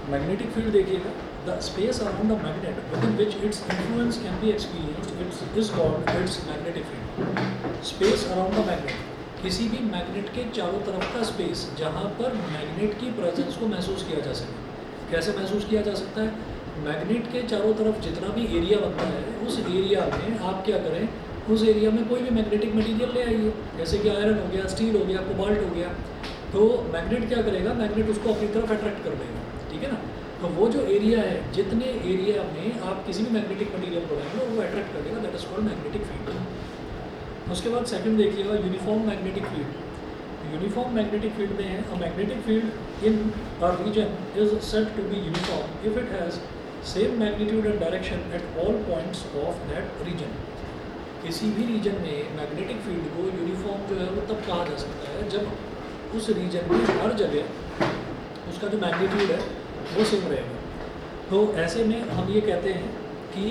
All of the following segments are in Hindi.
मैग्नेटिक फील्ड देखिएगा, the space around the magnet with in which its influence can be experienced it's is called its magnetic field. Space around the magnet, किसी भी मैग्नेट के चारों तरफ का स्पेस जहाँ पर मैग्नेट की प्रेजेंस को महसूस किया जा सके। कैसे महसूस किया जा सकता है? मैग्नेट के चारों तरफ जितना भी एरिया बनता है, उस एरिया में आप क्या करें, उस एरिया में कोई भी मैग्नेटिक मटेरियल ले आइए, जैसे कि आयरन हो गया, स्टील हो गया, कोबाल्ट हो गया। तो मैग्नेट क्या करेगा, मैग्नेट उसको अपनी तरफ अट्रैक्ट कर देगा, ठीक है ना। तो वो जो एरिया है, जितने एरिया में आप किसी भी मैग्नेटिक मटेरियल को लाएंगे वो अट्रैक्ट कर देगा, that is called magnetic field. उसके बाद सेकंड देखिएगा, uniform magnetic field. Uniform magnetic field में है, a magnetic field in a region is said to be uniform if it has same magnitude and direction at all points of that region. किसी भी रीजन में मैग्नेटिक फील्ड को यूनिफॉर्म जो है वो तब कहा जा सकता है जब उस रीजन में हर जगह उसका जो मैग्नीट्यूड है वो सेम रहेगा। तो ऐसे में हम ये कहते हैं कि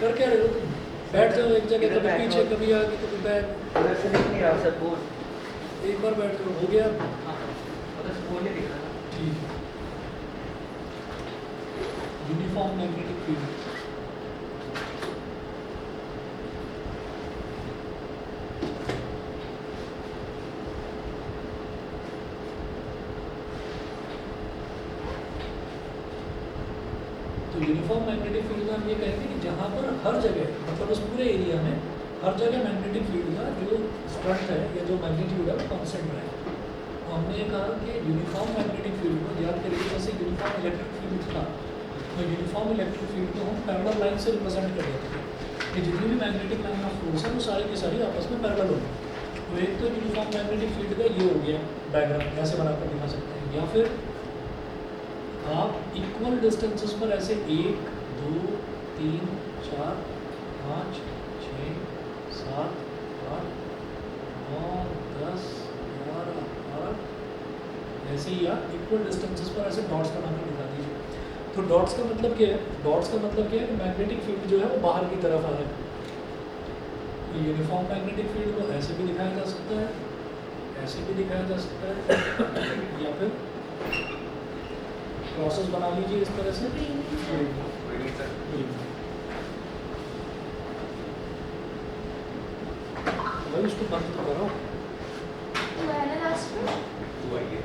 कर क्या रहे हो तुम? बैठ जाओ एक जगह, कभी पीछे कभी आगे कभी बैठ। एक बार बैठ जाओ, हो गया। ठीक है, यूनिफॉर्म मैग्नेटिक फील्ड। तो यूनिफॉर्म मैग्नेटिक फील्ड में हम ये कहेंगे कि जहाँ पर हर जगह, मतलब उस पूरे एरिया में हर जगह मैग्नेटिक फील्ड का जो स्ट्रेंथ है या जो मैग्नीट्यूड है वो कॉन्स्टेंट रहे। तो हमने ये कहा कि यूनिफॉर्म मैग्नेटिक फील्ड को याद करिए, जैसे यूनिफॉर्म इलेक्ट्रिक फील्ड था, तो यूनिफॉर्म इलेक्ट्रिक फील्ड को हम पैरेलल लाइन से रिप्रेजेंट कर देते थे कि जितनी भी मैग्नेटिक लाइन ऑफ फोर्स है वो सारी की सारी आपस में पैरेलल होगी। तो एक तो यूनिफॉर्म मैग्नेटिक फील्ड का ये हो गया डायग्राम, ऐसे बनाकर दिखा सकते हैं, या फिर आप इक्वल डिस्टेंसेस पर ऐसे 1 2 3 4 5 6 7 8 9 10 11 12 ऐसे ही आप इक्वल डिस्टेंसेस पर ऐसे डॉट्स बनाकर दिखा दीजिए। तो डॉट्स का मतलब क्या है? डॉट्स का मतलब क्या है कि मैग्नेटिक फील्ड जो है वो बाहर की तरफ आ रहा है। तो यूनिफॉर्म मैग्नेटिक फील्ड को ऐसे भी दिखाया जा सकता है, ऐसे भी दिखाया जा सकता है, या फिर प्रोसेस बना लीजिए इस तरह से। भाई उसको बंद तो करो। तू है ना लास्ट में?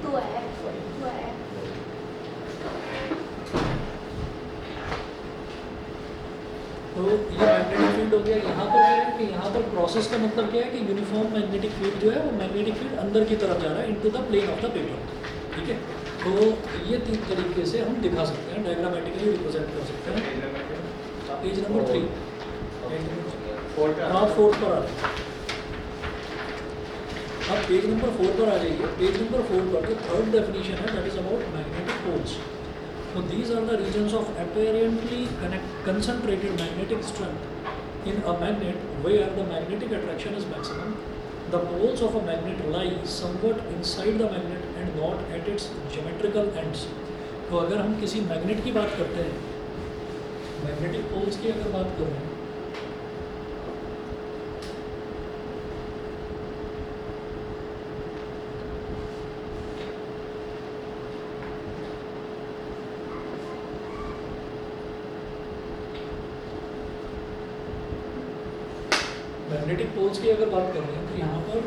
तू है। तो ये मैग्नेटिक फील्ड हो गया। यहाँ पर क्या है कि यहाँ पर प्रोसेस का मतलब क्या है कि यूनिफॉर्म मैग्नेटिक फील्ड जो है वो मैग्नेटिक फील्ड अंदर की तरफ जा रहा है into the plane of the paper, ठीक है। तो ये 3 तरीके से हम दिखा सकते हैं, डायग्रामेटिकली रिप्रेजेंट कर सकते हैं। पेज नंबर 3, आप 4 पर आ जाइए। अब पेज नंबर 4 पर आ जाइए। पेज नंबर 4 पर जो थर्ड डेफिनेशन है that is about magnetic poles. So these are the regions of apparently concentrated magnetic strength in a magnet where the magnetic attraction is maximum. The poles of a magnet lie somewhat inside the magnet and not at its geometrical ends. तो अगर हम किसी मैग्नेट की बात करते हैं, मैग्नेटिक पोल्स की अगर बात कर रहे हैं, मैग्नेटिक पोल्स की अगर बात कर रहे हैं तो यहाँ पर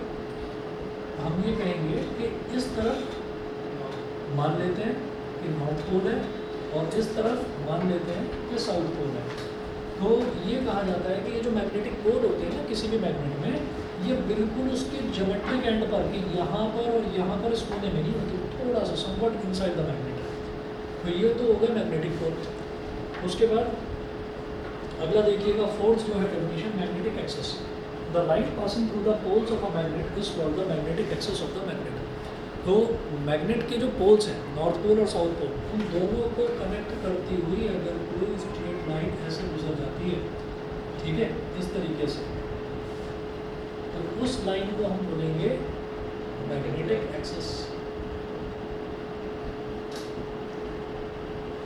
हम ये कहेंगे कि इस तरफ मान लेते हैं कि नॉर्थ पोल है और इस तरफ मान लेते हैं कि साउथ पोल है। तो ये कहा जाता है कि ये जो मैग्नेटिक पोल होते हैं ना किसी भी मैग्नेट में, ये बिल्कुल उसके ज्योमेट्रिक एंड पर, कि यहाँ पर और यहाँ पर इस कोने में नहीं होती, थोड़ा सा समवट इनसाइड द मैग्नेट। तो ये तो हो गया मैग्नेटिक पोल। उसके बाद अगला देखिएगा, फोर्थ जो है definition, magnetic axis. The line passing through the poles of a magnet is called the magnetic axis of the magnet. तो मैग्नेट के जो पोल्स हैं, नॉर्थ पोल और साउथ पोल, उन दोनों को कनेक्ट करती हुई अगर कोई स्ट्रेट लाइन ऐसे गुजर जाती है, ठीक है, इस तरीके से, तो उस लाइन को हम बोलेंगे मैग्नेटिक एक्सेस।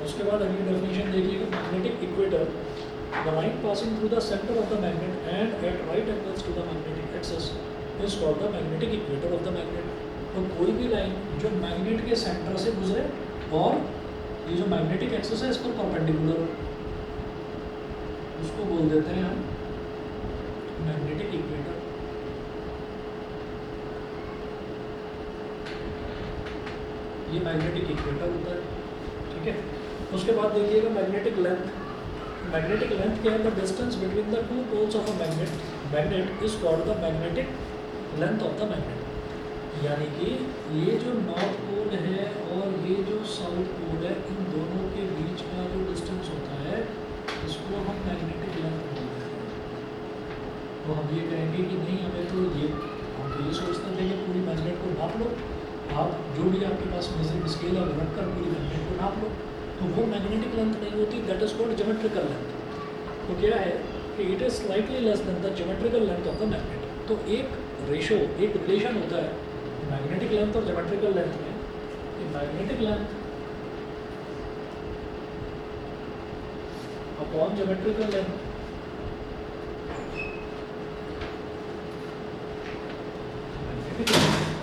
उसके बाद अगली डेफिनेशन देखिएगा, magnetic equator. The line passing through the center of the magnet and at right angles to the magnetic axis is called the magnetic equator of the magnet. तो कोई भी लाइन जो मैग्नेट के सेंटर से गुजरे और ये जो मैग्नेटिक एक्सिस है इस पर परपेंडिकुलर हो, उसको बोल देते हैं हम मैग्नेटिक इक्वेटर। ये मैग्नेटिक इक्वेटर होता है, ठीक है। उसके बाद देखिएगा मैग्नेटिक लेंथ। मैग्नेटिक लेंथ क्या है? The distance between the two poles of a magnet is called the magnetic length of the magnet. यानी कि ये जो नॉर्थ पोल है और ये जो साउथ पोल है, इन दोनों के बीच का जो डिस्टेंस होता है इसको हम मैग्नेटिक लेंथ बोलते हैं। तो हम ये कहेंगे कि नहीं, हमें तो ये हम तो ये सोचते थे कि पूरी मैग्नेट को नाप लो, आप जो भी आपके पास मेजरिंग स्केल है रख कर पूरी मैग्नेट को नाप लो, तो वो मैग्नेटिक लेंथ नहीं होती, that is called geometrical length. तो क्या है कि it is slightly less than the geometrical length of the magnet. तो एक रेशो, एक रिलेशन होता है मैग्नेटिक लेंथ और ज्योमेट्रिकल लेंथ में। कि magnetic length upon geometrical length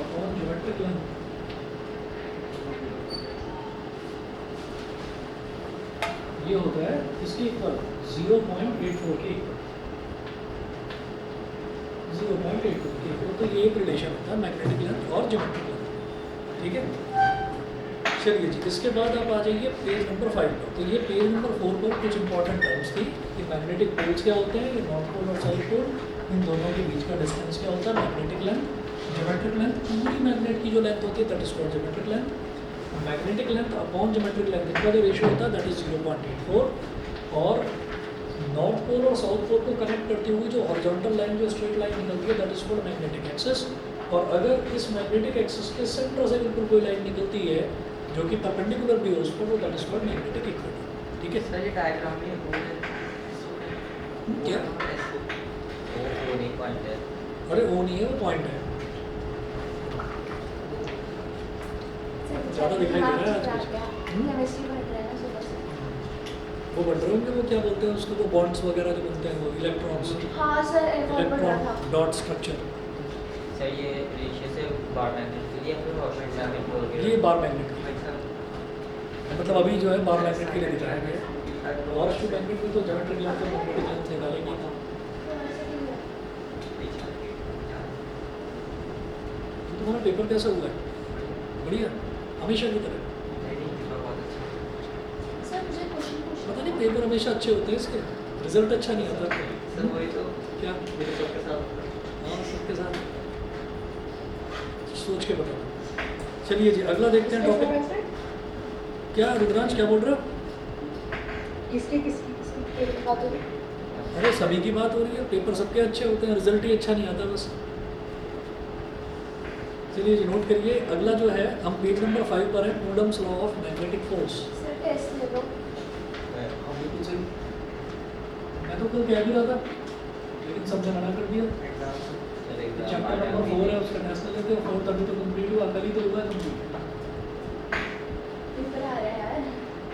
upon geometric length ये होता है इसके इक्वल 0.84 के इक्वल 0.84 के इक्वल। तो ये एक रिलेशन होता है मैग्नेटिक लेंथ और ज्योमेट्रिक लेंथ, ठीक है। चलिए जी, इसके बाद आप आ जाइए पेज नंबर 5 पर। तो ये पेज नंबर 4 पर कुछ इंपॉर्टेंट टर्म्स थी कि मैग्नेटिक पोल्स क्या होते हैं, ये नॉर्थ पोल और साउथ पोल, इन दोनों के बीच का डिस्टेंस क्या होता है, मैग्नेटिक लेंथ। ज्योमेट्रिक लेंथ, पूरी मैग्नेट की जो लेंथ होती है that is called geometric length. Magnetic length upon geometric length, इनका जो रेशियो होता है दैट इज 0.84। और नॉर्थ पोल और साउथ पोल को कनेक्ट करती हुई जो हॉरिजॉन्टल लाइन, जो स्ट्रेट लाइन निकलती है that is called magnetic axis. और अगर इस मैग्नेटिक एक्सिस के सेंटर से बिल्कुल कोई लाइन निकलती है जो कि परपेंडिकुलर भी हो उस पर, वो that is called magnetic equator, ठीक है। सर ये डायग्राम में क्या? वो नहीं पॉइंट है। अरे वो नहीं है, वो पॉइंट है। ज़्यादा दिखाई दे रहा है आज कुछ। केमिस्ट्री पढ़ रहे हैं ना सुबह से। वो बढ़ रहे होंगे, वो क्या बोलते हैं उसको, वो बॉन्ड्स वगैरह जो बनते हैं, वो इलेक्ट्रॉन्स, हाँ सर, एफर्ट पढ़ रहा इलेक्ट्रॉन था। Dot structure. सर ये रेशियो से बार मैग्नेट के लिए फिर और मैग्नेट को ये बार मैग्नेट मतलब अभी जो है बार मैग्नेट के लिए दिखाया गया है। और जो मैग्नेट में तो ज्योमेट्रिक लेंथ और मैग्नेटिक लेंथ निकालेंगे ना। तो तुम्हारा पेपर कैसा हुआ है? बढ़िया, हमेशा की तरह। सर मुझे क्वेश्चन पता पूछना नहीं पेपर हमेशा अच्छे होते हैं इसके, रिजल्ट अच्छा नहीं आता। सर वही तो क्या? मेरे सबके साथ हाँ, सबके साथ सोच के बताओ। चलिए जी, अगला देखते हैं टॉपिक। क्या रुद्रांश, क्या बोल रहे हो? किसकी बात हो रही? अरे सभी की बात हो रही है, पेपर सबके अच्छे होते हैं, रिजल्ट ही अच्छा नहीं आता बस। चलिए जी, नोट करिए। अगला जो है हम पेज नंबर 5 पर है, Coulomb's law of magnetic force. Sir test ले लो। हाँ बिल्कुल सही। मैं तो कल कह भी रहा था लेकिन सबने मना कर दिया। चैप्टर नंबर 4 है, उसका नेशनल लेते हैं, 4 तभी तो कंप्लीट हुआ, कल ही तो हुआ है कंप्लीट। पेपर आ रहा है यार,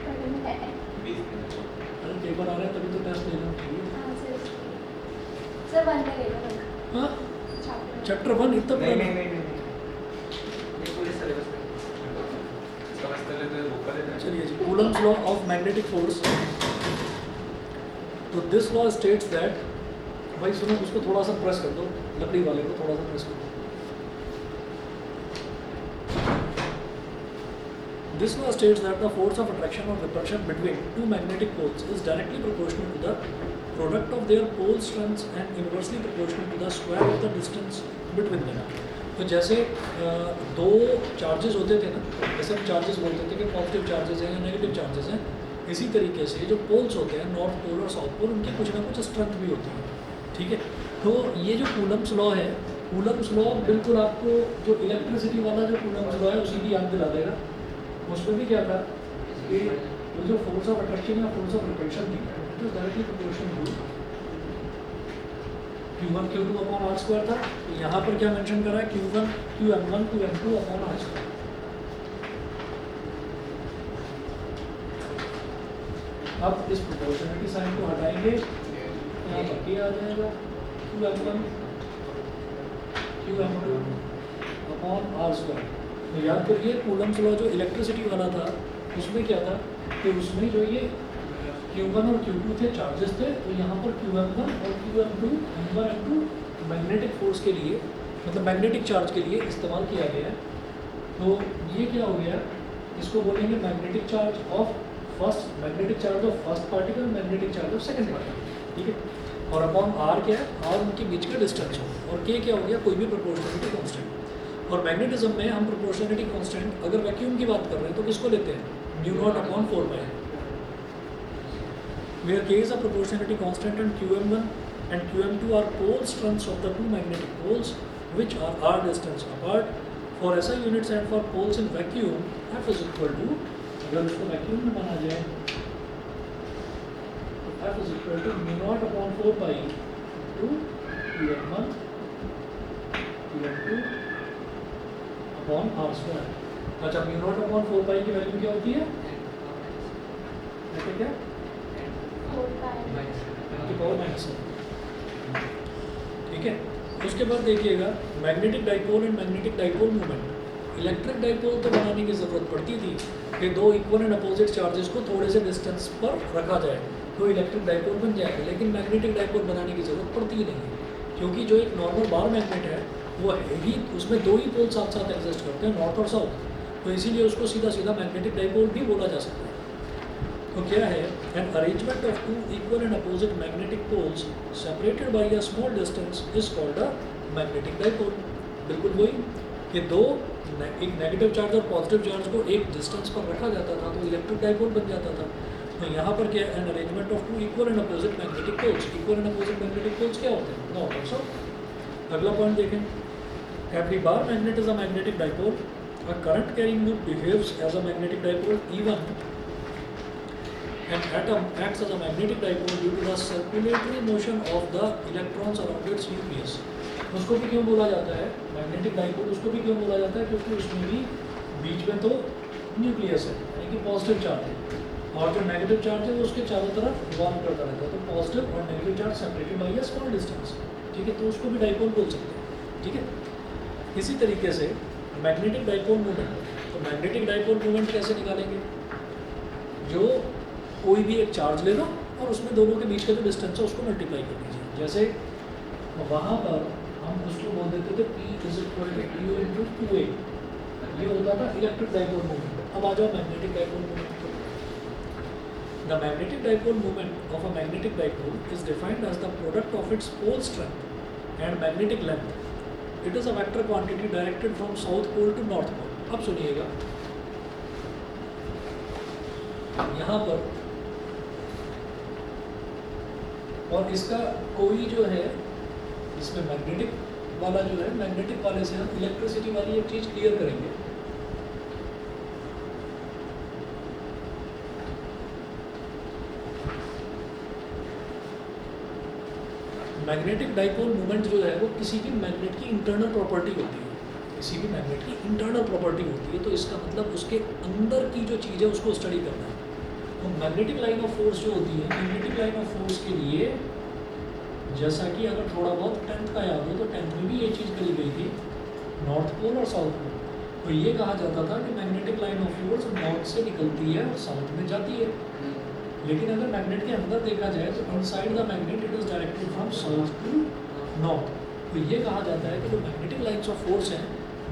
पढ़ना है। अरे पेपर आ रहा है तभी तो टेस्ट लेना चाहिए। हाँ सर 1 में ले लो। हाँ, चैप्टर चैप्टर 1 इतना नहीं पुराना। नहीं नहीं ये पूरे सिलेबस में समझते लेते हैं बुक लेते हैं। चलिए जी, Coulomb's law of magnetic force. तो दिस लॉ स्टेट्स दैट, भाई सुनो, उसको थोड़ा सा प्रेस कर दो, लकड़ी वाले को थोड़ा सा प्रेस कर दो। This law states that the force of attraction or repulsion between two magnetic poles is directly proportional to the product of their pole strengths and inversely proportional to the square of the distance between them. तो जैसे दो चार्जेस होते थे ना, जैसे हम चार्जेस बोलते थे कि पॉजिटिव चार्जेस हैं या नेगेटिव चार्जेस हैं, इसी तरीके से जो पोल्स होते हैं, नॉर्थ पोल और साउथ पोल, उनकी कुछ ना कुछ स्ट्रेंथ भी होती है, ठीक है। तो ये जो कूलम्स लॉ है, कूलम्स लॉ बिल्कुल आपको जो इलेक्ट्रिसिटी वाला जो कूलम्स लॉ है उसी की याद दिला देगा। उसमें भी क्या था कि वो जो फोर्स ऑफ अट्रैक्शन या फोर्स ऑफ रिपल्शन थी, it is directly proportional to Q1 Q2 upon R square था। तो यहाँ पर क्या मेंशन करा है, Q1 QM1 QM2 upon R square. अब इस प्रोपोर्शनलिटी साइन को हटाएंगे, यहाँ पर क्या आ जाएगा, QM1 QM2 upon R square. तो याद करिए कूलम्स लॉ जो इलेक्ट्रिसिटी वाला था उसमें क्या था कि उसमें जो ये Q1 और Q2 थे चार्जेस थे, तो यहाँ पर Qm1 और Qm2 M1 M2 magnetic force के लिए मतलब मैग्नेटिक चार्ज के लिए इस्तेमाल किया गया है। तो ये क्या हो गया, इसको बोलेंगे magnetic charge of first, magnetic charge of first particle, magnetic charge of second particle, ठीक है। और अपॉन आर क्या है, आर उनके बीच का डिस्टेंस हो, और के क्या हो गया, कोई भी प्रोपोर्शनलिटी कांस्टेंट। और मैग्नेटिज्म में हम प्रोपोर्शनलिटी कांस्टेंट अगर वैक्यूम की बात कर रहे हैं तो किसको लेते हैं, mu naught upon 4 pi, where k is a proportionality constant and Qm1 and Qm2 are pole strengths of the two magnetic poles which are r distance apart. For SI units and for poles in vacuum, F is equal to, अगर इसको वैक्यूम में माना जाए तो F is equal to mu naught upon 4 pi into Qm1 Qm2 upon r square। अच्छा, mu naught upon 4 pi की वैल्यू क्या होती है, ऐसे क्या, 4 pi। ठीक है। उसके बाद देखिएगा magnetic dipole and magnetic dipole movement. Electric dipole तो बनाने की ज़रूरत पड़ती थी कि दो इक्वल एंड अपोजिट चार्जेस को थोड़े से डिस्टेंस पर रखा जाए तो इलेक्ट्रिक डाइपोल बन जाएगा, लेकिन मैग्नेटिक डाइपोल बनाने की ज़रूरत पड़ती ही नहीं है, क्योंकि जो एक नॉर्मल बार मैग्नेट है वो है ही, उसमें दो ही पोल साथ साथ एग्जिस्ट करते हैं, नॉर्थ और साउथ, तो इसीलिए उसको सीधा सीधा मैग्नेटिक डाइपोल भी बोला जा सकता है। तो क्या है, an arrangement of two equal and opposite magnetic poles separated by a small distance is called a magnetic dipole. बिल्कुल वही कि दो एक नेगेटिव चार्ज और पॉजिटिव चार्ज को एक डिस्टेंस पर रखा जाता था तो इलेक्ट्रिक डाइपोल बन जाता था। तो यहाँ पर क्या है, an arrangement of two equal and opposite magnetic poles. Equal and opposite magnetic poles क्या होते हैं, नॉर्थ और साउथ। अगला पॉइंट देखें, every bar magnet is a magnetic dipole, a current carrying loop behaves as a magnetic dipole even an atom acts as a magnetic dipole due to the circulatory motion of the electrons around its nucleus। उसको भी क्यों बोला जाता है मैग्नेटिक डाइपोल, उसको भी क्यों बोला जाता है, क्योंकि उसमें भी बीच में तो न्यूक्लियस है यानी कि पॉजिटिव चार्ज है, और जो नेगेटिव चार्ज है वो उसके चारों तरफ रिवॉल्व करता रहता है, तो पॉजिटिव और negative charge separated by a small distance, ठीक है, तो उसको भी डाइपोल बोल सकते हैं, ठीक है। इसी तरीके से मैग्नेटिक डाइपोल मूवमेंट, तो मैग्नेटिक डाइपोल मूवमेंट कैसे निकालेंगे, जो कोई भी एक चार्ज ले लो और उसमें दोनों के बीच का जो डिस्टेंस है उसको मल्टीप्लाई कर दीजिए। जैसे वहाँ पर हम उसको बोल देते थे P is equal to Q into 2A, ये होता था इलेक्ट्रिक डाइपोल मूवमेंट। अब आ जाओ मैग्नेटिक डाइपोल मूवमेंट पर। The magnetic dipole movement of a magnetic dipole is defined as the product of its pole strength and magnetic length. It is a vector quantity directed from south pole to north pole. अब सुनिएगा, यहाँ पर और इसका कोई जो है, इसमें मैग्नेटिक वाला जो है, मैग्नेटिक वाले से हम इलेक्ट्रिसिटी वाली एक चीज़ क्लियर करेंगे। मैग्नेटिक डाइपोल मूवमेंट जो है वो किसी भी मैग्नेट की इंटरनल प्रॉपर्टी होती है, किसी भी मैग्नेट की इंटरनल प्रॉपर्टी होती है, तो इसका मतलब उसके अंदर की जो चीज़ है उसको स्टडी करना है। तो मैग्नेटिक लाइन ऑफ फोर्स जो होती है, मैग्नेटिक लाइन ऑफ फोर्स के लिए जैसा कि अगर थोड़ा बहुत 10th का याद हो तो 10th में भी ये चीज़ करी गई थी, नॉर्थ पोल और साउथ पोल। तो ये कहा जाता था कि magnetic line of force north से निकलती है और साउथ में जाती है, लेकिन अगर मैग्नेट के अंदर देखा जाए तो inside the magnet it is directed from south to north. तो ये कहा जाता है कि जो मैग्नेटिक लाइन्स ऑफ फोर्स हैं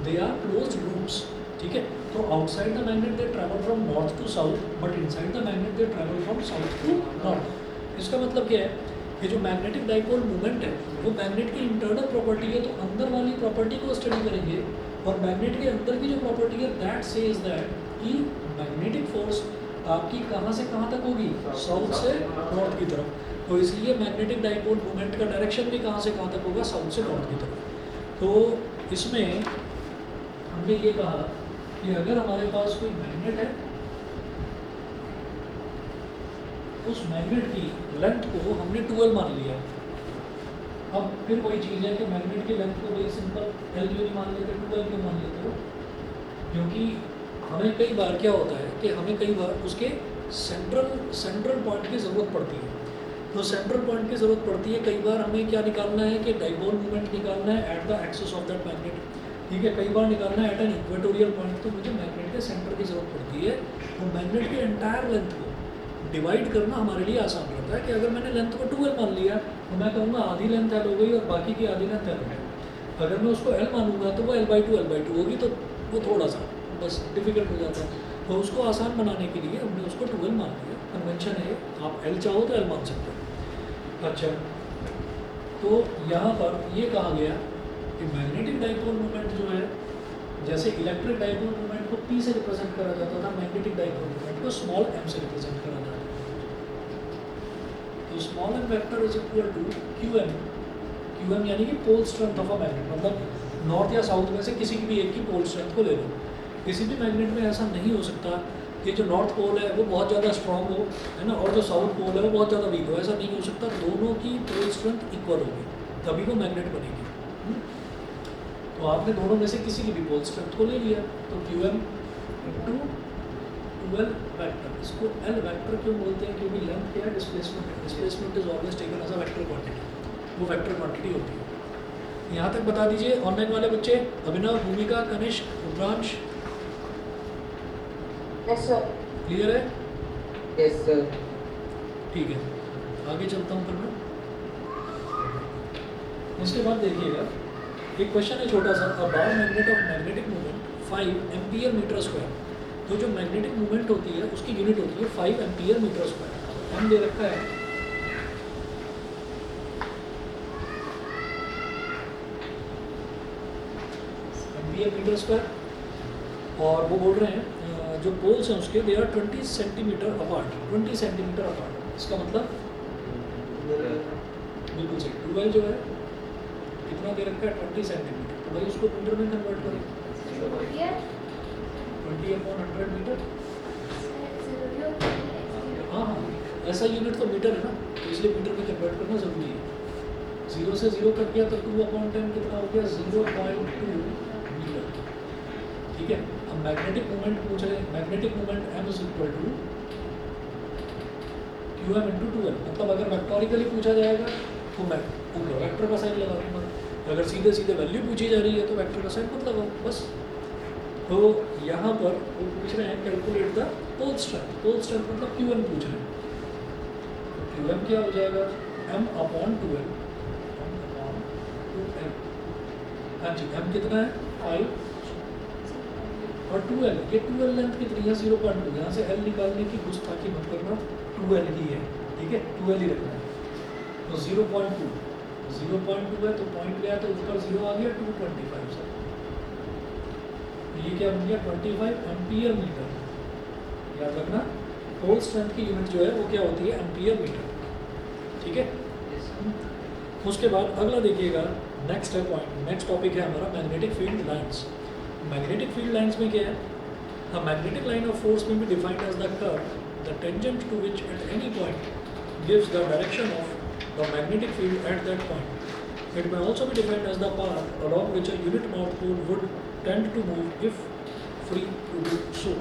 दे आर क्लोज्ड लूप्स, ठीक है। तो outside the magnet they travel from north to south, but inside the magnet they travel from south to north. इसका मतलब क्या है कि जो मैग्नेटिक डाइपोल मूवमेंट है वो मैग्नेट की इंटरनल प्रॉपर्टी है, तो अंदर वाली प्रॉपर्टी को स्टडी करेंगे, और मैग्नेट के अंदर की जो प्रॉपर्टी है दैट सेज दैट कि मैग्नेटिक फोर्स आपकी कहाँ से कहाँ तक होगी, साउथ से नॉर्थ की तरफ। तो इसलिए मैग्नेटिक डाइपोल मूवमेंट का डायरेक्शन भी कहाँ से कहाँ तक होगा, साउथ से नॉर्थ की तरफ। तो इसमें हमने ये कहा कि अगर हमारे पास कोई मैग्नेट है, उस मैग्नेट की लेंथ को हमने 12 मान लिया। अब फिर वही चीज़ है कि मैग्नेट की लेंथ को वही सिंपल L क्यों नहीं मान लेते, 12 क्यों मान लेते हो, क्योंकि हमें कई बार क्या होता है कि हमें कई बार उसके सेंट्रल पॉइंट की ज़रूरत पड़ती है। तो सेंट्रल पॉइंट की ज़रूरत पड़ती है, कई बार हमें क्या निकालना है कि डाइपोल मूवमेंट निकालना है at the axis of that magnet. ठीक है, कई बार निकालना है एट एन इक्वेटोरियल पॉइंट, तो मुझे मैग्नेट के सेंटर की जरूरत पड़ती है। तो मैग्नेट के एंटायर लेंथ को डिवाइड करना हमारे लिए आसान रहता है कि अगर मैंने लेंथ को 2L मान लिया तो मैं कहूँगा आधी लेंथ L हो गई और बाकी की आधी लेंथ L हो गई। अगर मैं उसको L मानूंगा तो वो L/2 होगी, तो वो थोड़ा सा बस डिफिकल्ट हो जाता है। तो उसको आसान बनाने के लिए हमने उसको 2L मान लिया। कन्वेंशन है, आप L चाहो तो L मान सकते हो। अच्छा, तो यहाँ पर ये कहा गया कि मैग्नेटिक डाइपोल मोमेंट जो है, जैसे इलेक्ट्रिक डाइपोल मोमेंट को P से रिप्रेजेंट करा जाता था, मैग्नेटिक डाइपोल मोमेंट को स्मॉल m से रिप्रेजेंट करा जाता है। तो small m vector is equal to QM यानी कि pole strength of a magnet, मतलब नॉर्थ या साउथ में से किसी भी एक की पोल स्ट्रेंथ को ले लो। किसी भी मैग्नेट में ऐसा नहीं हो सकता कि जो नॉर्थ पोल है वो बहुत ज़्यादा स्ट्रॉन्ग हो, है ना, और जो साउथ पोल है वो बहुत ज़्यादा वीक हो। ऐसा नहीं हो सकता, दोनों की पोल स्ट्रेंथ इक्वल होगी तभी वो मैग्नेट बनेगी। तो आपने दोनों में से किसी की भी पोल स्ट्रेंथ को ले लिया, तो QM इंटू 2L वेक्टर, इसको L वेक्टर क्यों बोलते हैं? क्योंकि लेंथ क्या है, डिस्प्लेसमेंट है। Displacement is always taken as a vector quantity, वो वेक्टर क्वांटिटी होती है। यहाँ तक बता दीजिए ऑनलाइन वाले बच्चे, Abhinav, Bhumika, Kanishk, Rudransh, yes sir. Clear है? Yes sir. ठीक है, आगे चलता हूँ फिर मैं। उसके बाद देखिएगा एक क्वेश्चन है छोटा सा, a bar magnet of magnetic moment 5 ampere metre square. तो जो मैग्नेटिक मूवमेंट होती है उसकी यूनिट होती है 5 एम्पियर मीटर स्क्वायर। हम दे रखा है एम्पियर मीटर स्क्वायर, और वो बोल रहे हैं जो पोल्स हैं उसके they are 20 centimetre apart, 20 centimetre apart. इसका मतलब बिल्कुल सही, 2L जो है कितना दे रखा है 20 सेंटीमीटर, तो भाई उसको मीटर में कन्वर्ट करें, 20/100 मीटर। हाँ हाँ, ऐसा यूनिट तो मीटर है ना, तो इसलिए मीटर में कन्वर्ट करना ज़रूरी है। 0 से 0 कट गया तो 2/10 कितना हो गया, 0.2 मीटर। ठीक है, अब मैग्नेटिक मूवमेंट पूछ रहे हैं, magnetic movement M is equal to QM into 2L। मतलब अगर वेक्टोरिकली पूछा जाएगा तो मैं वेक्टर का साइन लगा दूंगा, अगर सीधे सीधे वैल्यू पूछी जा रही है तो वेक्टर का साइन मत लगाओ बस। तो यहाँ पर वो पूछ रहे हैं calculate the pole strength. Pole strength मतलब QM पूछ रहे हैं, तो QM क्या हो जाएगा, M/2L। हाँ जी, M कितना है 5 और 2L, ये 2L लेंथ कितनी है 0.2। यहाँ से L निकालने की गुस्ताखी मत करना, 2L ही है, ठीक है, 2L ही रखना है। तो 0.2 है तो पॉइंट गया तो ऊपर 0 आ गया, 225 सर। ये क्या बन गया 25 एम्पियर मीटर। याद रखना पोल स्ट्रेंथ की यूनिट जो है वो क्या होती है, एम्पियर मीटर। ठीक है, उसके बाद अगला देखिएगा, नेक्स्ट है पॉइंट, नेक्स्ट टॉपिक है हमारा magnetic field lines. Magnetic field lines में क्या है, the magnetic line of force में be defined as the curve the tangent to which at any point gives the direction of the magnetic field at that point. It may also be defined as the path along which a unit north pole would tend to move if free to do so.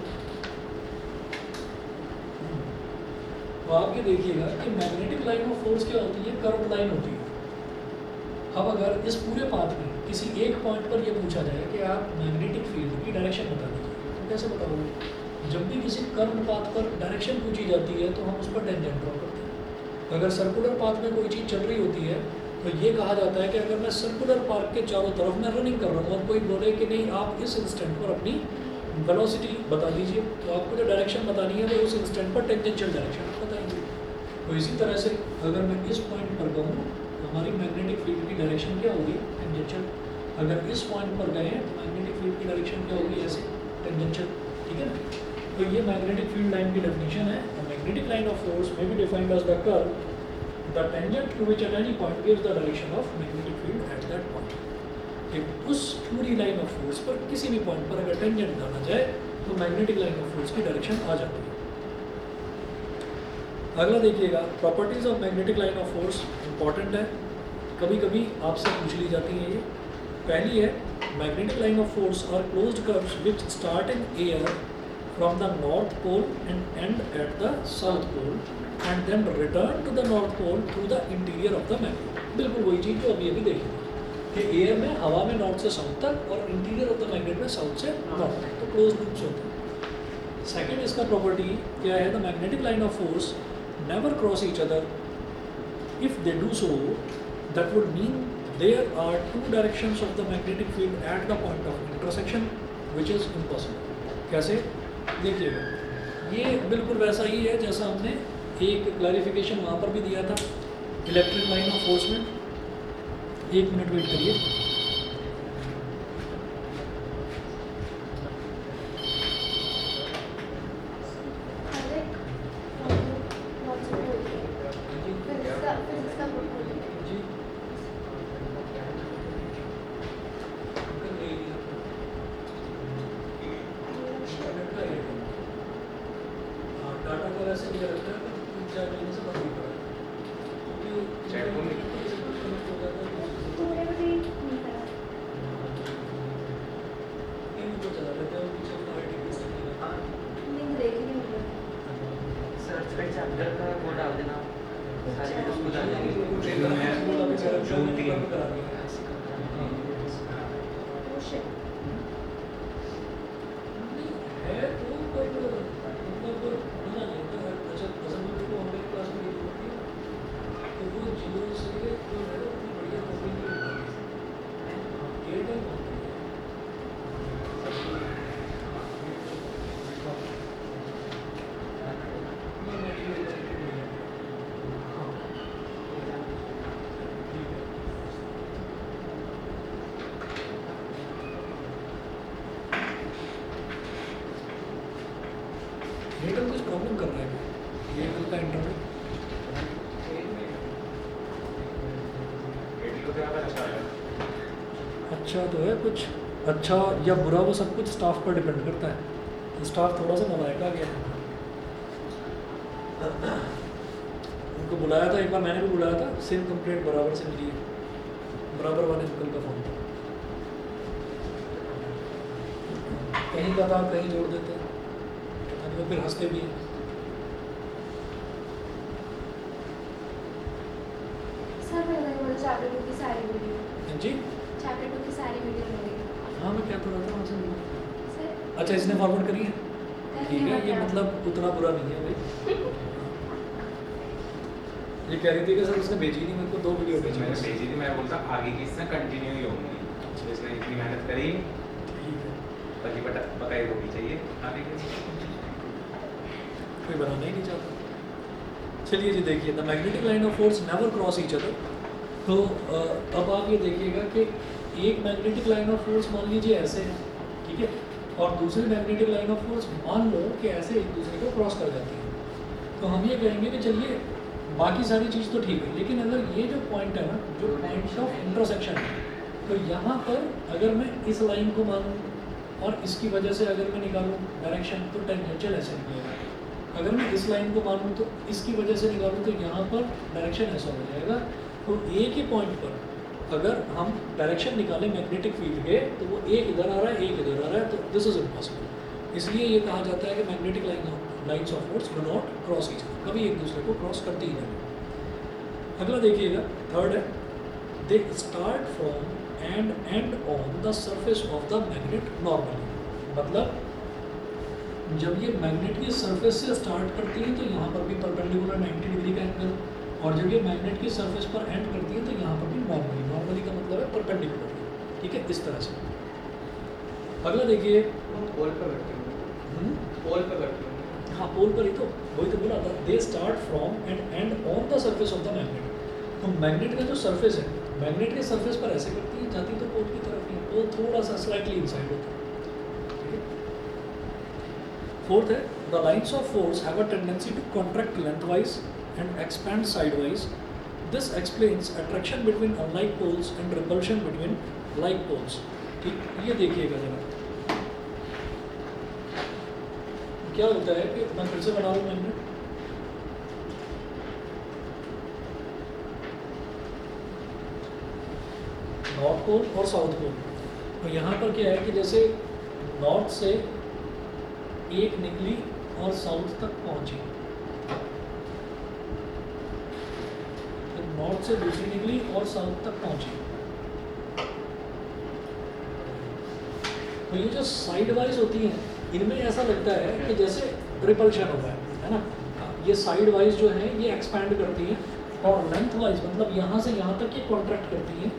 तो आप ये देखिएगा कि मैग्नेटिक लाइन ऑफ फोर्स क्या होती है, कर्व लाइन होती है। अब अगर इस पूरे पाथ में किसी एक पॉइंट पर यह पूछा जाए कि आप मैग्नेटिक फील्ड की डायरेक्शन बता दीजिए, तो कैसे बताओगे? जब भी किसी कर्व पाथ पर डायरेक्शन पूछी जाती है तो हम उस पर टेंजेंट ड्रॉ करते हैं। अगर सर्कुलर पाथ में कोई चीज़ चल रही होती है तो ये कहा जाता है कि अगर मैं सर्कुलर पार्क के चारों तरफ मैं रनिंग कर रहा हूँ और कोई बोले कि नहीं आप इस इंस्टेंट पर अपनी वेलोसिटी बता दीजिए, तो आपको जो डायरेक्शन बतानी है वो उस इंस्टेंट पर टेंजेंशियल डायरेक्शन बताएंगे। तो इसी तरह से अगर मैं इस पॉइंट पर कहूँ तो हमारी मैग्नेटिक फील्ड की डायरेक्शन क्या होगी, टेंजेंशियल। अगर इस पॉइंट पर गए तो मैग्नेटिक फील्ड की डायरेक्शन क्या होगी, ऐसे टेंजेंशियल। ठीक है, तो ये मैग्नेटिक फील्ड लाइन की डेफिनेशन है। मैग्नेटिक लाइन ऑफ फोर्स में be defined as the curve the tangent to which at any point gives the direction of magnetic field at that point। एक उस पूरी लाइन ऑफ फोर्स पर किसी भी पॉइंट पर अगर टेंजेंट डाला जाए तो मैग्नेटिक लाइन ऑफ फोर्स की डायरेक्शन आ जाती है। अगला देखिएगा, properties of magnetic line of force important है, कभी कभी आपसे पूछ ली जाती है ये। पहली है, magnetic line of force are closed curves which start in air from the north pole and end at the south pole and then return to the north pole through the interior of the magnet। बिल्कुल वही चीज़ जो अभी अभी देखी। कि एयर में हवा में नॉर्थ से साउथ तक और इंटीरियर ऑफ द मैग्नेट में साउथ से नॉर्थ तक, तो क्लोज लूप से होता है। सेकेंड इसका प्रॉपर्टी क्या है, the magnetic line of force never cross each other, if they do so that would mean there are two directions of the magnetic field at the point of intersection which is impossible. कैसे, देखिएगा ये बिल्कुल वैसा ही है जैसा हमने एक क्लैरिफिकेशन वहाँ पर भी दिया था इलेक्ट्रिक लाइन ऑफ फोर्स में। एक मिनट वेट करिए। अरे बहुत से बोल फिजिक्स का बोल जी डाटा को वैसे दिया रहता है कि 3-4 महीने से बंद नहीं पड़ा क्योंकि चेक हो नहीं। तूने भी नहीं करा। इनको चला लेते हैं पीछे आर्टिकल्स हाँ लिंक देखी नहीं मुझे। सर्च पे चैप्टर का वो डाल देना सारे अच्छा। उसको डाल देंगे। मैं जून 3 Oh shit. है तो पर मतलब बना लेता है। अच्छा असेंबली को हमारे क्लास में यूज होती है तो वो जीरो से जो है उतनी बढ़िया कॉपी नहीं होती है। एयर टाइम होती है। एयरटेल कुछ प्रॉब्लम कर रहा है एयरटेल का इंटरनेट। अच्छा तो है कुछ अच्छा या बुरा वो सब कुछ स्टाफ पर डिपेंड करता है। स्टाफ थोड़ा सा नलायक आ गया है। उनको बुलाया था एक बार, मैंने भी बुलाया था, सेम कंप्लेंट बराबर से मिली है। बराबर वाले अंकल का फ़ोन था, कहीं का था कहीं जोड़ देते हैं और वो फिर हंसते भी हैं। सर मैंने बोला चैप्टर 2 की सारी वीडियो जी चैप्टर 2 की सारी वीडियो मिलेगी हाँ मैं क्या तो रहा था वहाँ से। सर। अच्छा इसने फॉरवर्ड करी है, ठीक है, ये मतलब उतना बुरा नहीं है भाई। ये कह रही थी कि सर उसने भेजी नहीं, मेरे को 2 वीडियो भेजी मैंने बस। भेजी थी। मैं बोलता आगे की इससे कंटिन्यू ही होंगी, तो इसने इतनी मेहनत करी ठीक है, पति बताई होनी चाहिए आगे की। कोई बनाना ही नहीं चाहता। चलिए जी देखिए, the magnetic line of force never cross each other. तो अब आप ये देखिएगा कि एक मैग्नेटिक लाइन ऑफ फोर्स मान लीजिए ऐसे है, ठीक है, और दूसरी मैग्नेटिक लाइन ऑफ फोर्स मान लो कि ऐसे एक दूसरे को क्रॉस कर जाती है। तो हम ये कहेंगे कि चलिए बाकी सारी चीज़ तो ठीक है, लेकिन अगर ये जो पॉइंट है ना, जो पॉइंट ऑफ इंटरसेक्शन है, तो यहाँ पर अगर मैं इस लाइन को मानूँ और इसकी वजह से अगर मैं निकालूँ डायरेक्शन, तो टेंजेंशियल ऐसे निकलेगा। अगर मैं इस लाइन को मानूँ तो इसकी वजह से निकालूँ तो यहाँ पर डायरेक्शन ऐसा हो जाएगा। तो एक ही पॉइंट पर अगर हम डायरेक्शन निकालें मैग्नेटिक फील्ड के, तो वो एक इधर आ रहा है एक इधर आ रहा है, तो दिस इज इम्पॉसिबल। इसलिए ये कहा जाता है कि magnetic lines of force do not cross each other, कभी एक दूसरे को क्रॉस करती ही नहीं। अगला देखिएगा, थर्ड है, they start from and and on the surface of the magnet normally. मतलब जब ये मैग्नेट की सरफेस से स्टार्ट करती है तो यहाँ पर भी परपेंडिकुलर 90 डिग्री का एंगल, और जब ये मैग्नेट की सरफेस पर एंड करती है तो यहाँ पर भी नॉर्मली। नॉर्मली का मतलब है परपेंडिकुलर, ठीक है, इस तरह से। अगला देखिए, पोल पर बैठते हैं, पोल पर बैठते हैं। हाँ पोल पर ही तो, वही तो बोला था, they start from and and on the surface of the magnet. तो मैग्नेट का जो सरफेस है, मैग्नेट के सरफेस पर ऐसे करती है, जाती तो पोल की तरफ ही, वो थोड़ा सा स्लाइटली इनसाइड होता है। फोर्थ है, the lines of force have a tendency to contract lengthwise and expand sidewise. This explains attraction between unlike poles and repulsion between like poles. ठीक, ये देखिएगा जरा क्या होता है कि मैं फिर से बना रहा हूँ मैग्नेट। नॉर्थ पोल और साउथ पोल, तो यहाँ पर क्या है कि जैसे नॉर्थ से एक निकली और साउथ तक पहुंची, फिर नॉर्थ से दूसरी निकली और साउथ तक पहुंची। तो ये जो साइड वाइज होती हैं इनमें ऐसा लगता है कि जैसे रिपल्शन होता है ना। ये साइड वाइज जो है ये एक्सपैंड करती हैं और लेंथ वाइज मतलब यहाँ से यहाँ तक ये कॉन्ट्रैक्ट करती हैं,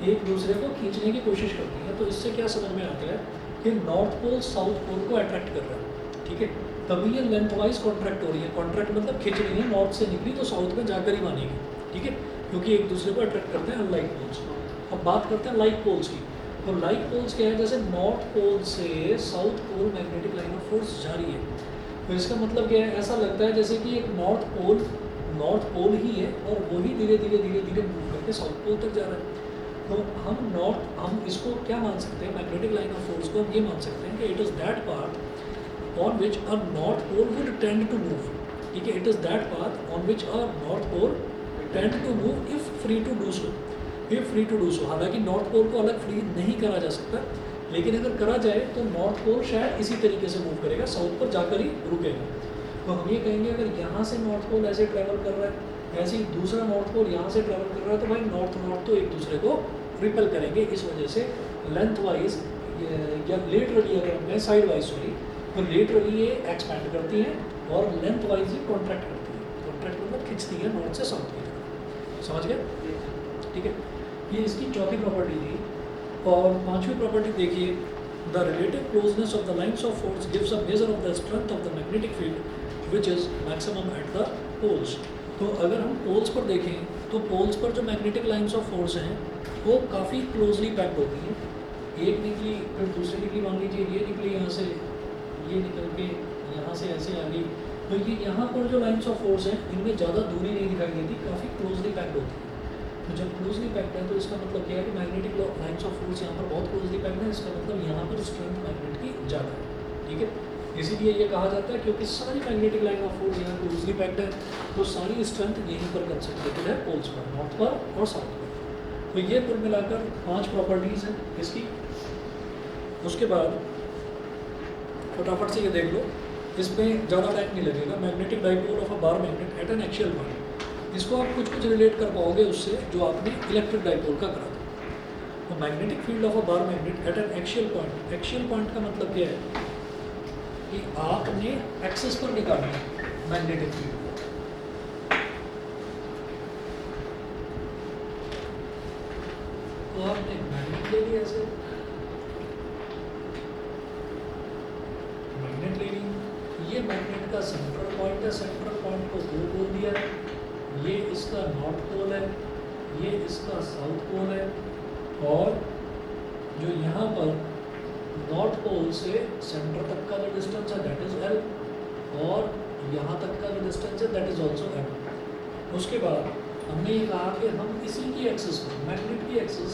एक दूसरे को खींचने की कोशिश करती हैं। तो इससे क्या समझ में आता है कि नॉर्थ पोल साउथ पोल को अट्रैक्ट कर रहा है, ठीक है। तभी ये लेंथ वाइज कॉन्ट्रैक्ट हो रही है। कॉन्ट्रैक्ट मतलब खींच रही है, नॉर्थ से निकली तो साउथ में जाकर ही मानेगी, ठीक है, क्योंकि एक दूसरे को अट्रैक्ट करते हैं अनलाइक पोल्स। अब बात करते हैं लाइक पोल्स की। तो लाइक पोल्स क्या है, जैसे नॉर्थ पोल से south pole magnetic line of force जारी है, तो इसका मतलब क्या है, ऐसा लगता है जैसे कि एक नॉर्थ पोल ही है और वही धीरे धीरे मूव करके साउथ पोल तक जा रहा है। तो हम इसको क्या मान सकते हैं, मैग्नेटिक लाइन ऑफ फोर्स को हम ये मान सकते हैं कि it is that path on which a north pole would tend to move, ठीक है। It is that path on which a north pole tend to move if free to do so. हालांकि नॉर्थ पोल को अलग फ्री नहीं करा जा सकता, लेकिन अगर करा जाए तो नॉर्थ पोल शायद इसी तरीके से मूव करेगा, साउथ पर जाकर ही रुकेगा। तो हम ये कहेंगे अगर यहाँ से नॉर्थ पोल ऐसे ट्रैवल कर रहा है, ऐसे ही दूसरा नॉर्थ पोल यहाँ से ट्रैवल कर रहा है, तो भाई नॉर्थ तो एक दूसरे को रिपेल करेंगे। इस वजह से लेंथ वाइज या लेटरली, अगर मैं साइड वाइज तो लेटरली ये एक्सपैंड करती हैं और लेंथ वाइज ये कॉन्ट्रैक्ट करती है। कॉन्ट्रैक्ट मतलब खिंचती है नॉर्थ से साउथ की तरफ, समझ गए, ठीक है। ये इसकी चौथी प्रॉपर्टी थी। और पांचवी प्रॉपर्टी देखिए, the relative closeness of the lines of force gives a measure of the strength of the magnetic field which is maximum at the poles. तो अगर हम पोल्स पर देखें तो पोल्स पर जो मैग्नेटिक लाइन्स ऑफ फोर्स हैं वो काफ़ी क्लोजली पैक्ड होती हैं। एक निकली फिर दूसरी निकली, मान लीजिए ये निकली यहाँ से, ये निकल के यहाँ से ऐसे आ गई, तो ये यहाँ पर जो लाइन्स ऑफ फोर्स हैं इनमें ज़्यादा दूरी नहीं दिखाई देती, काफ़ी क्लोजली पैक्ड होती है। तो जब क्लोजली पैक्ड है तो इसका मतलब क्या है कि मैग्नेटिक लाइन्स ऑफ फोर्स यहाँ पर बहुत क्लोजली पैक्ड है, इसका मतलब यहाँ पर स्ट्रेंथ मैग्नेट की ज़्यादा है, ठीक है। इसीलिए ये कहा जाता है क्योंकि सारी मैग्नेटिक लाइन ऑफ फोर्स यहाँ क्लोजली पैक्ड है, तो सारी स्ट्रेंथ यहीं पर कंसंट्रेटेड है, पोल्स पर, नॉर्थ पर और साउथ पर। तो ये कुल मिलाकर 5 प्रॉपर्टीज़ हैं इसकी। उसके बाद फटाफट से ये देख लो, इसमें ज़्यादा टाइम नहीं लगेगा। Magnetic dipole of a bar magnet at an axial point, इसको आप कुछ रिलेट कर पाओगे उससे जो आपने इलेक्ट्रिक डाइपोल का करा था। तो magnetic field of a bar magnet at an axial point, axial point का मतलब क्या है कि आपने एक्सिस पर निकालना है मैग्नेटिक फील्ड को। तो आपने मैग्नेट ले लिया, ऐसे मैग्नेट ले ली, ये मैग्नेट का सेंट्रल पॉइंट है, सेंट्रल पॉइंट को दो बोल दिया, ये इसका नॉर्थ पोल है, ये इसका साउथ पोल है, और जो यहाँ पर नॉर्थ पोल से सेंटर तक का जो डिस्टेंस है दैट इज एल, और यहाँ तक का जो डिस्टेंस है दैट इज ऑल्सो एल। उसके बाद हमने ये कहा कि हम इसी की एक्सिस को, मैग्नेट की एक्सिस,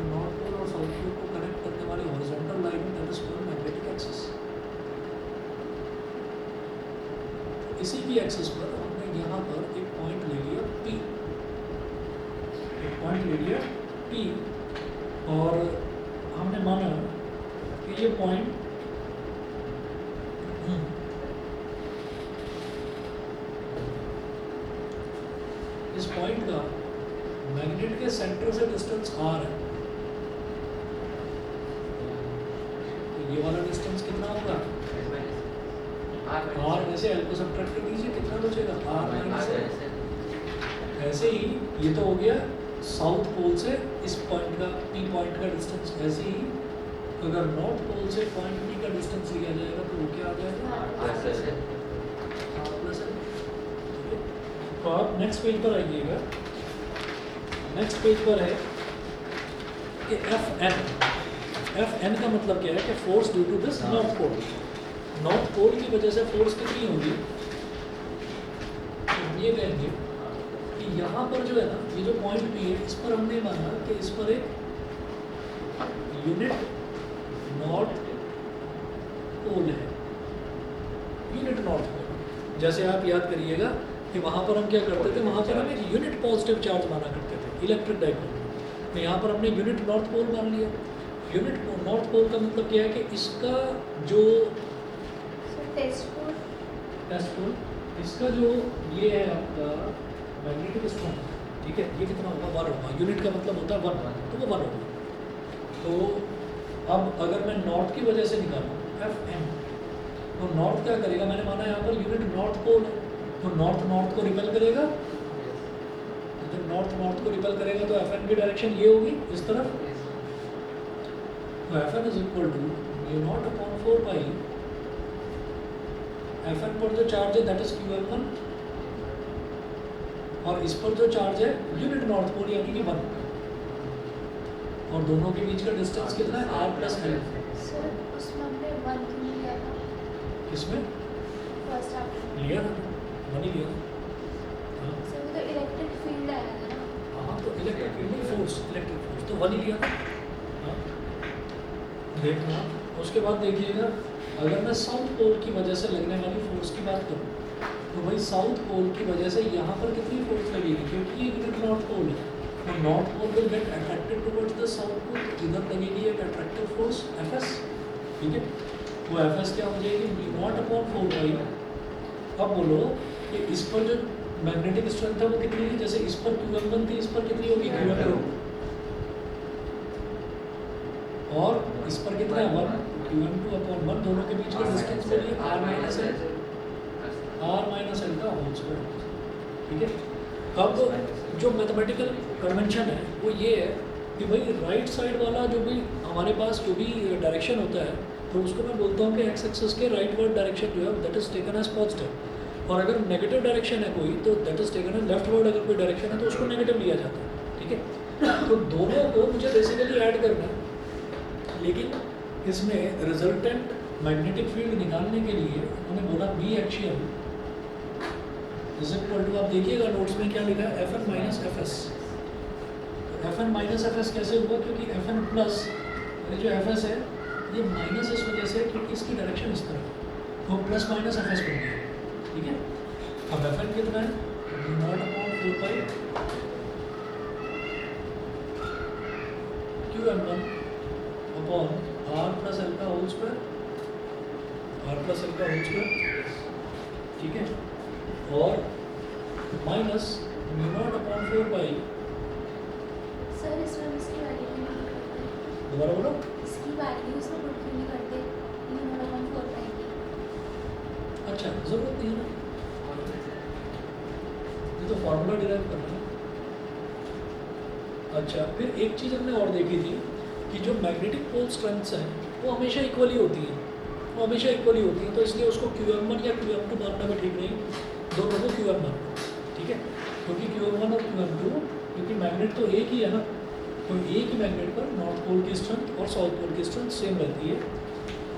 नॉर्थ पोल और साउथ पोल को कनेक्ट करने वाली horizontal line that is called magnetic axis. इसी की एक्सिस पर हमने यहाँ पर एक पॉइंट ले लिया P, एक पॉइंट ले लिया P, और हमने माना कि ये पॉइंट इस पॉइंट का मैग्नेट के सेंटर से डिस्टेंस r है। तो ये वाला डिस्टेंस कितना होगा, r वैसे एल को सब्ट्रैक्ट कर दीजिए, कितना बचेगा r माइनस। ऐसे ही ये तो हो गया साउथ पोल से इस पॉइंट का P पॉइंट का डिस्टेंस। ऐसे ही अगर नॉर्थ पोल से पॉइंट P का डिस्टेंस लिया जाएगा तो वो क्या आ जाएगा, r प्लस एल। तो आप नेक्स्ट पेज पर आइएगा। नेक्स्ट पेज पर है कि Fn का मतलब क्या है कि force due to this north pole. North pole की वजह से फोर्स कितनी होगी, तो हम ये कहेंगे कि यहाँ पर जो है ना, ये जो पॉइंट P है, इस पर हमने माना कि इस पर एक यूनिट नॉर्थ पोल है, यूनिट नॉर्थ पोल। जैसे आप याद करिएगा कि वहाँ पर हम क्या करते थे, वहाँ पर हम एक यूनिट पॉजिटिव चार्ज माना करते थे इलेक्ट्रिक डाइपोल। तो यहाँ पर हमने यूनिट नॉर्थ पोल मान लिया। यूनिट नॉर्थ पोल का मतलब क्या है कि इसका जो टेस्ट पोल, इसका जो ये है आपका मैग्नेटिक स्ट्रेंथ, ठीक है, ये कितना होगा, 1 होगा। यूनिट का मतलब होता है 1, तो वो 1 होगा। तो अब अगर मैं नॉर्थ की वजह से निकालूँ एफ एन, तो नॉर्थ क्या करेगा, मैंने माना यहाँ पर यूनिट नॉर्थ पोल है, तो नॉर्थ नॉर्थ को रिपेल करेगा, जब नॉर्थ नॉर्थ को रिपेल करेगा तो एफ एन की डायरेक्शन ये होगी इस तरफ, तो F N is equal to mu not upon 4 pi F N पर जो चार्ज है that is Q M one, और इस पर जो चार्ज है यूनिट नॉर्थ पोल यानी कि 1, और दोनों के बीच का डिस्टेंस कितना है आर प्लस एल। सर उसमें हमने 1 क्यों लिया था किसमें फर्स्ट हाफ में? लिया था, मनी लिया था। हाँ सर वो तो इलेक्ट्रिक फील्ड आया था ना। हाँ, तो electric field force, electric force तो 1 ही लिया था। हाँ देखना, उसके बाद देखिएगा अगर मैं साउथ पोल की वजह से लगने वाली फोर्स की बात करूँ, तो भाई साउथ पोल की वजह से यहाँ पर कितनी फोर्स लगेगी, क्योंकि ये यूनिट नॉर्थ पोल है, तो north pole will get attracted towards the south pole, तो इधर लगेगी एक अट्रैक्टिव फोर्स एफ एस, ठीक है, वो एफ एस क्या हो जाएगी म्यू नॉट अपॉन 4 पाई। अब बोलो कि इस पर जो मैग्नेटिक स्ट्रेंथ है वो कितनी है, जैसे इस पर क्यू एम वन थी, इस पर कितनी होगी क्यू एम टू, और इस पर कितना है 1, क्यू एम टू अपॉन 1, दोनों के बीच का डिस्टेंस बोलिए R minus L, R minus L का होल स्क्वायर, ठीक है। अब जो मैथमेटिकल कन्वेंशन है वो ये है कि भाई राइट साइड वाला जो भी हमारे पास जो भी डायरेक्शन होता है, तो उसको मैं बोलता हूँ कि एक्स एक्सिस के राइट वर्ड डायरेक्शन जो है that is taken as positive, और अगर नेगेटिव डायरेक्शन है कोई तो that is taken as leftward, अगर कोई डायरेक्शन है तो उसको नेगेटिव लिया जाता है, ठीक है। तो दोनों को मुझे बेसिकली ऐड करना है, लेकिन इसमें रिजल्टेंट मैग्नेटिक फील्ड निकालने के लिए उन्होंने बोला B axial is equal to, आप देखिएगा नोट्स में क्या लिखा है, F N minus F S. F N minus F S कैसे हुआ, क्योंकि एफ एन प्लस जो एफ एस है ये माइनस इस वजह से क्योंकि इसकी डायरेक्शन इस तरफ, तो प्लस माइनस एफ एस बन गया, ठीक है। अब एफ एन कितना है nought upon 4 pi Q M one upon R plus L का whole square, R plus L का होल स्क्वायर, ठीक है, और minus mu not upon 4 pi, sir इसमें हम इसकी वैल्यू क्यों नहीं करते? दोबारा बोलो, इसकी वैल्यू इसमें पुट क्यों नहीं करते? ये हमारा 1 4 पाएंगे। अच्छा जरूरत नहीं है ना, ये तो फॉर्मूला डिराइव करना है। अच्छा फिर एक चीज़ हमने और देखी थी कि जो मैग्नेटिक पोल स्ट्रेंथ्स हैं वो हमेशा इक्वली होती हैं, वो हमेशा इक्वली होती हैं, तो इसलिए उसको क्यू एम वन या क्यू एम टू मानना भी ठीक नहीं, दोनों को क्यू एम मानना, ठीक है, क्योंकि क्यू एम वन और क्यू एम टू, क्योंकि मैग्नेट तो एक ही है ना, तो एक ही मैग्नेट पर नॉर्थ पोल की स्ट्रेंथ और साउथ पोल की स्ट्रेंथ सेम रहती है,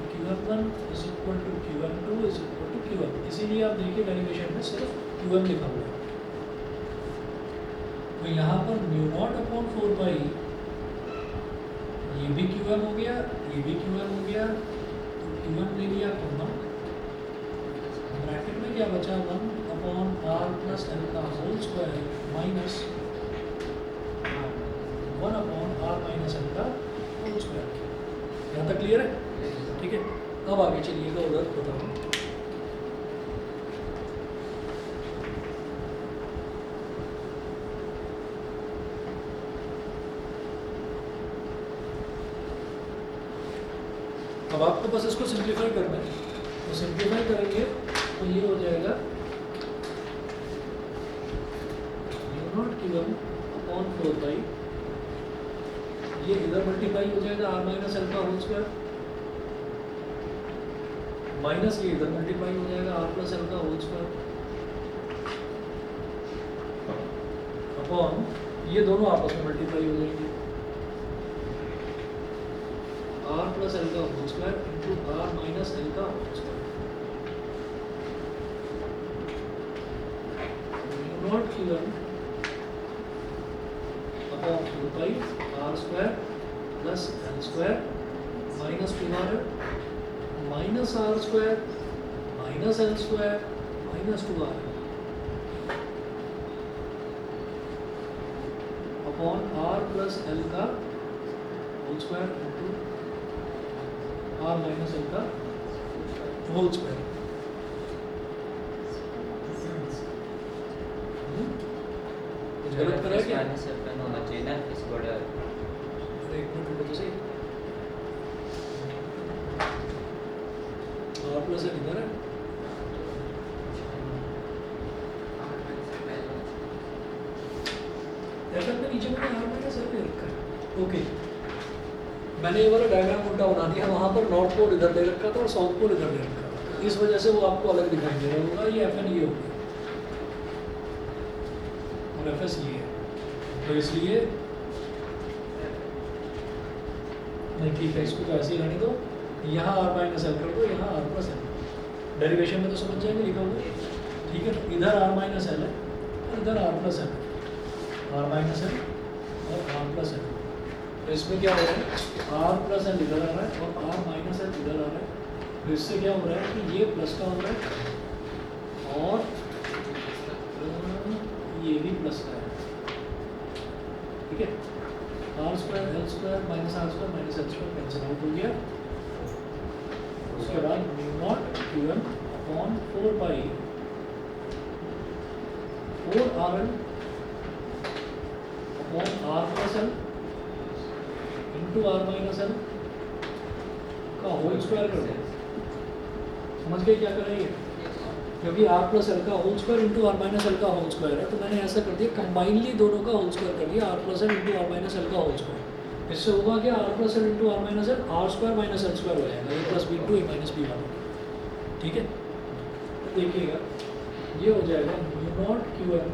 Q M one is equal to Q M two is equal to Q M, इसीलिए आप देखिए डेरिवेशन में सिर्फ क्यू एम लिखा हुआ है। तो यहाँ पर म्यू नॉट अपॉन 4 पाई, ये भी क्यू एम हो गया, ये भी क्यू एम हो गया, तो क्यू एम ले लिया कॉमन, ब्रैकेट में क्या बचा 1 अपॉन आर प्लस एल का whole square minus 1 upon R minus L का होल स्क्वायर। यहाँ तक क्लियर है, ठीक है। अब आगे चलिएगा उधर बताऊँ, अब आपको बस इसको सिंप्लीफाई करना है, तो सिंप्लीफाई करेंगे तो ये हो जाएगा mu not Q M upon 4 pi, ये इधर मल्टीप्लाई हो जाएगा आर माइनस एल का होल स्क्वायर, माइनस ये इधर मल्टीप्लाई हो जाएगा आर प्लस एल का होल स्क्वायर, अपॉन ये दोनों आपस में मल्टीप्लाई हो जाएंगे, आर प्लस एल का whole square into R minus L का whole square, mu not Q M upon 4 pi R square plus L square minus 2r minus R square minus L square minus 2r upon R plus L का whole square into R minus L का होल स्क्वायर। कुछ गलत करा है क्या? होना चाहिए ना इस बड़ा, अरे एक मिनट रुको तो सही, प्लस एल इधर है, एफ एन के नीचे मैंने आर माइनस एल ले रखा है। ओके, मैंने ये वाला डायग्राम उल्टा बना दिया, वहाँ पर नॉर्थ पोल इधर दे रखा था और साउथ पोल इधर दे रखा था, इस वजह से वो आपको अलग दिखाई दे रहा होगा। ये एफ एन ये हो गया और एफ एस ये है, तो इसलिए नहीं ठीक है, इसको तो ऐसे ही रहने दो, यहाँ आर माइनस एल कर दो, यहाँ आर प्लस एल। डेरिवेशन में तो समझ जाएंगे लिखा हुआ, ठीक है। तो इधर आर माइनस एल है और इधर R plus L, R minus L और आर प्लस एल। तो इसमें क्या हो रहा है, आर प्लस एल इधर आ रहा है और आर माइनस एल इधर आ रहा है। तो इससे क्या हो रहा है कि ये प्लस का हो रहा है और ये भी प्लस का है, ठीक है। R square L square minus R square minus L square cancel out हो गया। उसके बाद mu not Q M upon 4 pi 4 R L upon R plus L into R minus L का होल स्क्वायर कर दो। समझ गए क्या कर रही है, क्योंकि आर प्लस एल का whole square into R minus L का होल स्क्वायर है, तो मैंने ऐसा कर दिया कंबाइनली दोनों का होल स्क्वायर कर दिया, R plus L into R minus L का होल स्क्वायर। इससे होगा क्या, R plus L into R minus L R square minus L square हो जाएगा, A plus B into A minus B one, ठीक है। तो देखिएगा ये हो जाएगा mu not Q M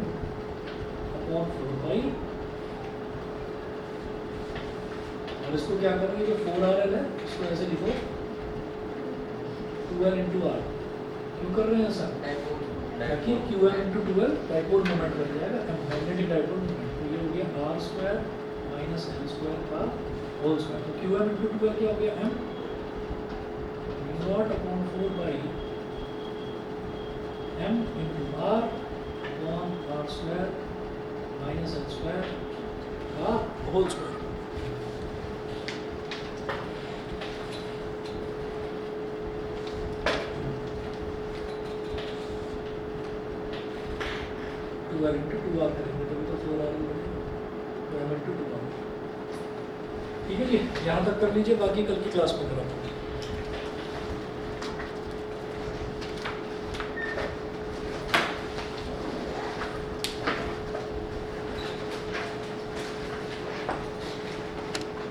upon 4 pi, और इसको क्या करेंगे, जो 4 आर एल है इसको ऐसे लिखो 2l इंटू आर। क्यों कर रहे हैं ऐसा, ताकि Q M into 2l dipole moment बन जाएगा, मैग्नेटिक डाइपोल मोमेंट। तो ये हो गया R square minus L square का होल स्क्वायर। तो क्यू एम इंटू 2l क्या हो गया, M nought upon 4 by M into R upon R square minus L square का whole square. Two R into 2 R करेंगे तभी तो 4 आर बनेगा, तो एम इंटू 2 आर। ठीक है जी, यहाँ तक कर लीजिए, बाकी कल की क्लास में कराऊँ।